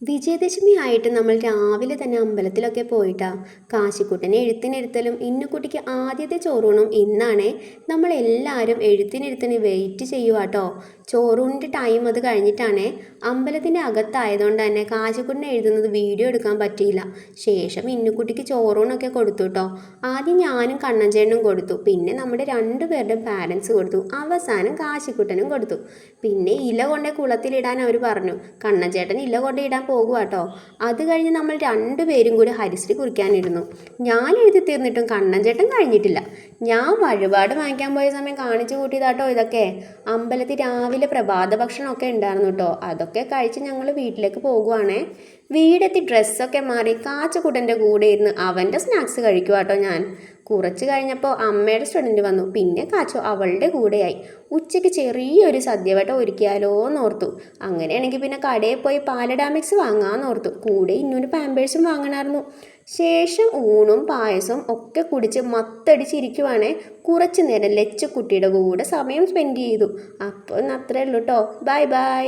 വിജയദശമി ആയിട്ട് നമ്മൾ രാവിലെ തന്നെ അമ്പലത്തിലൊക്കെ പോയിട്ടാ കാശിക്കുട്ടനെ എഴുത്തിനിരുത്തലും ഇന്നുകുട്ടിക്ക് ആദ്യത്തെ ചോറൂണും ഇന്നാണേ. നമ്മൾ എല്ലാവരും എഴുത്തിനിരുത്തന് വെയിറ്റ് ചെയ്യുവാട്ടോ. ചോറൂണിൻ്റെ ടൈം അത് കഴിഞ്ഞിട്ടാണേ. അമ്പലത്തിൻ്റെ അകത്തായതുകൊണ്ട് തന്നെ കാശിക്കുട്ടനെ എഴുതുന്നത് വീഡിയോ എടുക്കാൻ പറ്റിയില്ല. ശേഷം ഇന്നുകുട്ടിക്ക് ചോറൂണൊക്കെ കൊടുത്തു കേട്ടോ. ആദ്യം ഞാനും കണ്ണഞ്ചേട്ടനും കൊടുത്തു, പിന്നെ നമ്മുടെ രണ്ടുപേരുടെയും പാരൻസ് കൊടുത്തു, അവസാനം കാശിക്കുട്ടനും കൊടുത്തു. പിന്നെ ഇല കൊണ്ടേ കുളത്തിലിടാൻ അവർ പറഞ്ഞു. കണ്ണഞ്ചേട്ടൻ ഇല കൊണ്ടേ ഇടാൻ പോകുക കേട്ടോ. അത് കഴിഞ്ഞ് നമ്മൾ രണ്ടുപേരും കൂടി ഹരിശ്രീ കുറിക്കാനിരുന്നു. ഞാൻ എഴുതി തീർന്നിട്ടും കണ്ണഞ്ചേട്ടൻ കഴിഞ്ഞിട്ടില്ല. ഞാൻ വഴിപാട് വാങ്ങിക്കാൻ പോയ സമയം കാണിച്ചു കൂട്ടിയതാട്ടോ ഇതൊക്കെ. അമ്പലത്തിൽ രാവിലെ പ്രഭാത ഭക്ഷണമൊക്കെ ഉണ്ടായിരുന്നു കേട്ടോ. അതൊക്കെ കഴിച്ച് ഞങ്ങൾ വീട്ടിലേക്ക് പോകുവാണേ. വീടെത്തി ഡ്രസ്സൊക്കെ മാറി കാച്ചക്കുട്ടൻ്റെ കൂടെ ഇരുന്ന് അവൻ്റെ സ്നാക്സ് കഴിക്കുക കേട്ടോ ഞാൻ. കുറച്ച് കഴിഞ്ഞപ്പോൾ അമ്മയുടെ സ്റ്റുഡൻറ്റ് വന്നു. പിന്നെ കാച്ചു അവളുടെ കൂടെയായി. ഉച്ചയ്ക്ക് ചെറിയൊരു സദ്യവട്ടം ഒരുക്കിയാലോ എന്നോർത്തു. അങ്ങനെയാണെങ്കിൽ പിന്നെ കടയിൽ പോയി പാലഡാമിക്സ് വാങ്ങാമെന്നോർത്തു. കൂടെ ഇന്നൊരു പാമ്പേഴ്സും വാങ്ങണമായിരുന്നു. ശേഷം ഊണും പായസവും ഒക്കെ കുടിച്ച് മത്തടിച്ചിരിക്കുവാണേ. കുറച്ച് നേരം ലച്ചുക്കുട്ടിയുടെ കൂടെ സമയം സ്പെൻഡ് ചെയ്തു. അപ്പോൾ അത്രേ ഉള്ളൂ കേട്ടോ. Bye bye.